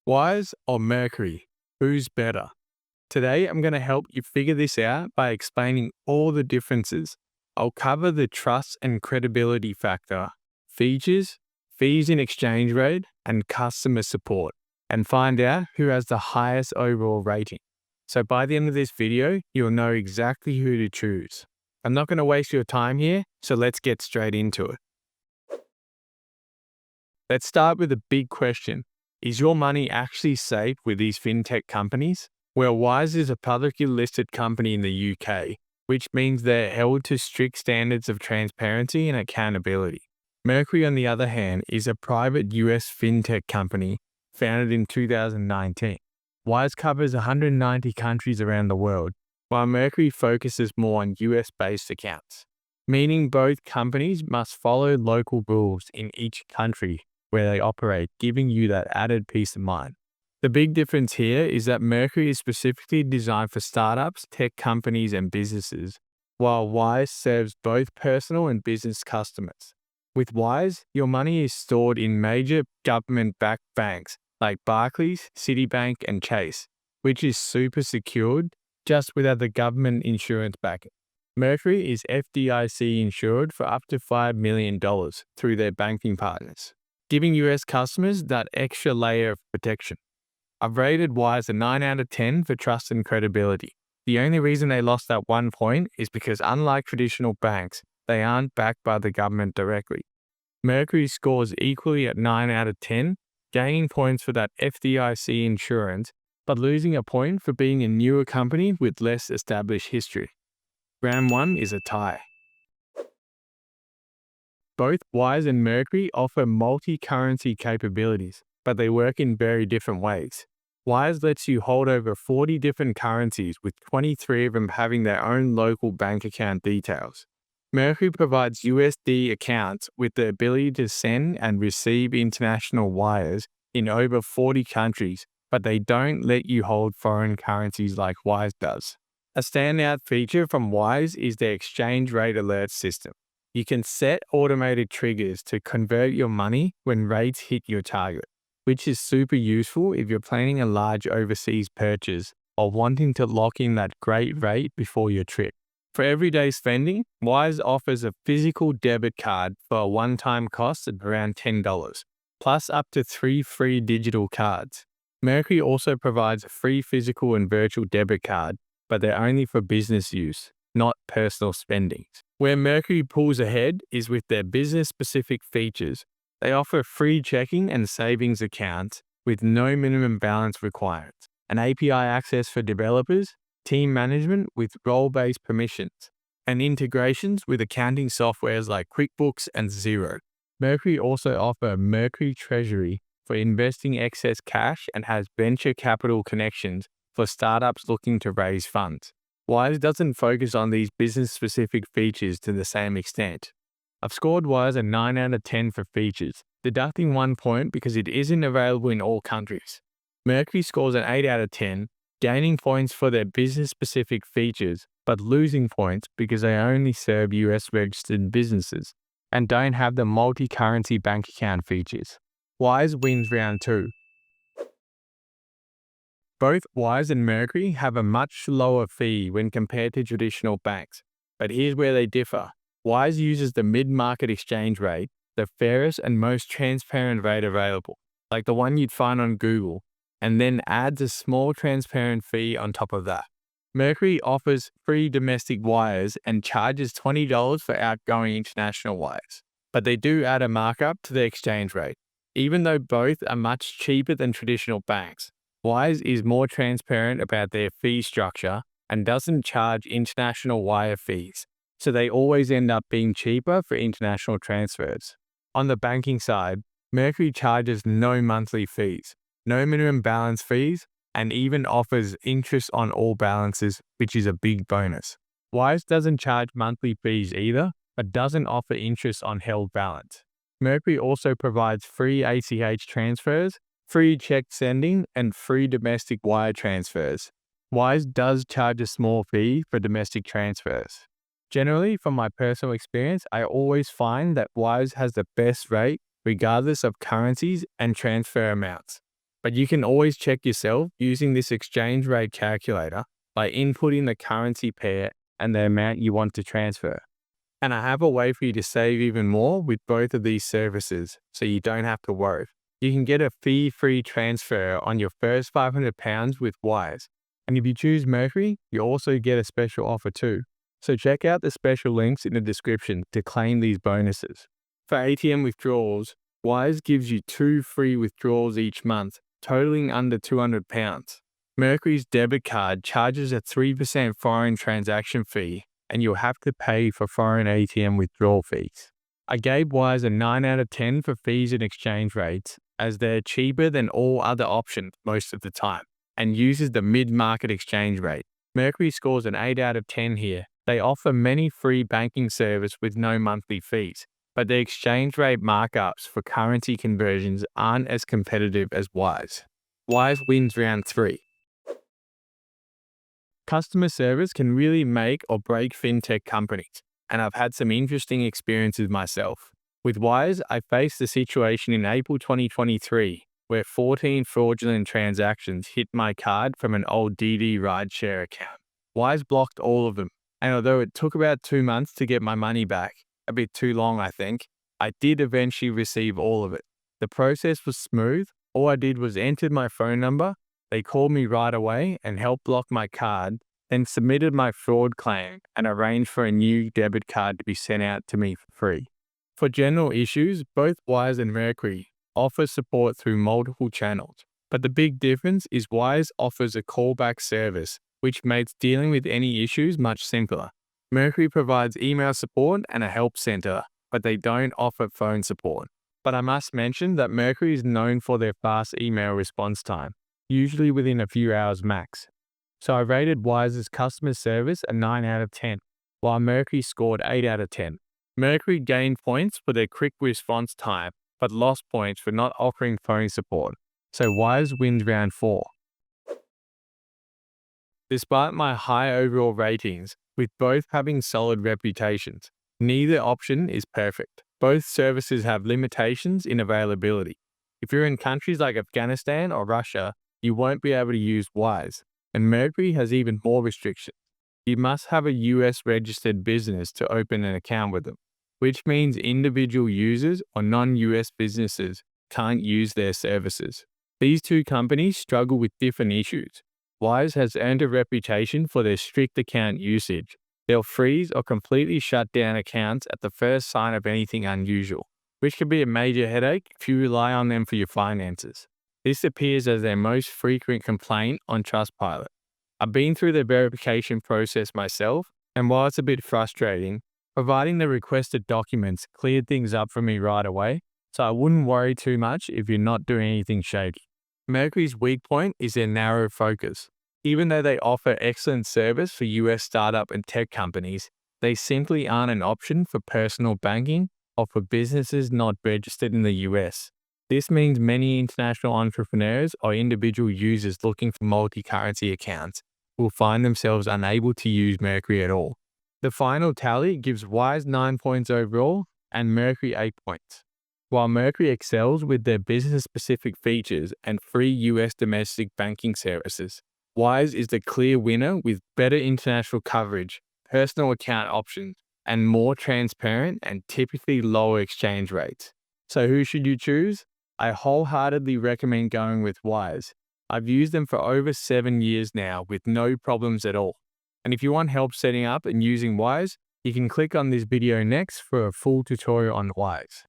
Wise or Mercury? Who's better? Today, I'm going to help you figure this out by explaining all the differences. I'll cover the trust and credibility factor, features, fees in exchange rate, and customer support, and find out who has the highest overall rating. So by the end of this video, you'll know exactly who to choose. I'm not going to waste your time here, so let's get straight into it. Let's start with a big question. Is your money actually safe with these fintech companies? Well, Wise is a publicly listed company in the UK, which means they're held to strict standards of transparency and accountability. Mercury, on the other hand, is a private US fintech company founded in 2019. Wise covers 190 countries around the world, while Mercury focuses more on US-based accounts, meaning both companies must follow local rules in each country where they operate, giving you that added peace of mind. The big difference here is that Mercury is specifically designed for startups, tech companies, and businesses, while Wise serves both personal and business customers. With Wise, your money is stored in major government-backed banks like Barclays, Citibank, and Chase, which is super secured just without the government insurance backing. Mercury is FDIC insured for up to $5 million through their banking partners, giving US customers that extra layer of protection. I've rated Wise a 9 out of 10 for trust and credibility. The only reason they lost that 1 point is because unlike traditional banks, they aren't backed by the government directly. Mercury scores equally at 9 out of 10, gaining points for that FDIC insurance, but losing a point for being a newer company with less established history. Round 1 is a tie. Both Wise and Mercury offer multi-currency capabilities, but they work in very different ways. Wise lets you hold over 40 different currencies, with 23 of them having their own local bank account details. Mercury provides USD accounts with the ability to send and receive international wires in over 40 countries, but they don't let you hold foreign currencies like Wise does. A standout feature from Wise is their exchange rate alert system. You can set automated triggers to convert your money when rates hit your target, which is super useful if you're planning a large overseas purchase or wanting to lock in that great rate before your trip. For everyday spending, Wise offers a physical debit card for a one-time cost of around $10, plus up to 3 free digital cards. Mercury also provides a free physical and virtual debit card, but they're only for business use, not personal spending. Where Mercury pulls ahead is with their business-specific features. They offer free checking and savings accounts with no minimum balance requirements, an API access for developers, team management with role-based permissions, and integrations with accounting softwares like QuickBooks and Xero. Mercury also offers Mercury Treasury for investing excess cash and has venture capital connections for startups looking to raise funds. Wise doesn't focus on these business-specific features to the same extent. I've scored Wise a 9 out of 10 for features, deducting 1 point because it isn't available in all countries. Mercury scores an 8 out of 10, gaining points for their business-specific features, but losing points because they only serve US-registered businesses and don't have the multi-currency bank account features. Wise wins round 2. Both Wise and Mercury have a much lower fee when compared to traditional banks, but here's where they differ. Wise uses the mid-market exchange rate, the fairest and most transparent rate available, like the one you'd find on Google, and then adds a small transparent fee on top of that. Mercury offers free domestic wires and charges $20 for outgoing international wires, but they do add a markup to the exchange rate. Even though both are much cheaper than traditional banks, Wise is more transparent about their fee structure and doesn't charge international wire fees, so they always end up being cheaper for international transfers. On the banking side, Mercury charges no monthly fees, no minimum balance fees, and even offers interest on all balances, which is a big bonus. Wise doesn't charge monthly fees either, but doesn't offer interest on held balance. Mercury also provides free ACH transfers, free check sending, and free domestic wire transfers. Wise does charge a small fee for domestic transfers. Generally, from my personal experience, I always find that Wise has the best rate regardless of currencies and transfer amounts. But you can always check yourself using this exchange rate calculator by inputting the currency pair and the amount you want to transfer. And I have a way for you to save even more with both of these services, so you don't have to worry. You can get a fee-free transfer on your first £500 with Wise. And if you choose Mercury, you also get a special offer too. So check out the special links in the description to claim these bonuses. For ATM withdrawals, Wise gives you 2 free withdrawals each month, totaling under £200. Mercury's debit card charges a 3% foreign transaction fee, and you'll have to pay for foreign ATM withdrawal fees. I gave Wise a 9 out of 10 for fees and exchange rates, as they're cheaper than all other options most of the time, and uses the mid-market exchange rate. Mercury scores an 8 out of 10 here. They offer many free banking services with no monthly fees, but the exchange rate markups for currency conversions aren't as competitive as Wise. Wise wins round 3. Customer service can really make or break fintech companies, and I've had some interesting experiences myself. With Wise, I faced a situation in April 2023 where 14 fraudulent transactions hit my card from an old DD rideshare account. Wise blocked all of them, and although it took about 2 months to get my money back, a bit too long I think, I did eventually receive all of it. The process was smooth. All I did was enter my phone number. They called me right away and helped block my card, then submitted my fraud claim and arranged for a new debit card to be sent out to me for free. For general issues, both Wise and Mercury offer support through multiple channels, but the big difference is Wise offers a callback service, which makes dealing with any issues much simpler. Mercury provides email support and a help center, but they don't offer phone support. But I must mention that Mercury is known for their fast email response time, usually within a few hours max. So I rated Wise's customer service a 9 out of 10, while Mercury scored 8 out of 10. Mercury gained points for their quick response time, but lost points for not offering phone support. So Wise wins round 4. Despite my high overall ratings, with both having solid reputations, neither option is perfect. Both services have limitations in availability. If you're in countries like Afghanistan or Russia, you won't be able to use Wise, and Mercury has even more restrictions. You must have a US registered business to open an account with them, which means individual users or non-US businesses can't use their services. These two companies struggle with different issues. Wise has earned a reputation for their strict account usage. They'll freeze or completely shut down accounts at the first sign of anything unusual, which can be a major headache if you rely on them for your finances. This appears as their most frequent complaint on Trustpilot. I've been through the verification process myself, and while it's a bit frustrating, providing the requested documents cleared things up for me right away, so I wouldn't worry too much if you're not doing anything shady. Mercury's weak point is their narrow focus. Even though they offer excellent service for US startup and tech companies, they simply aren't an option for personal banking or for businesses not registered in the US. This means many international entrepreneurs or individual users looking for multi-currency accounts will find themselves unable to use Mercury at all. The final tally gives Wise 9 points overall and Mercury 8 points. While Mercury excels with their business-specific features and free US domestic banking services, Wise is the clear winner with better international coverage, personal account options, and more transparent and typically lower exchange rates. So who should you choose? I wholeheartedly recommend going with Wise. I've used them for over 7 years now with no problems at all. And if you want help setting up and using Wise, you can click on this video next for a full tutorial on Wise.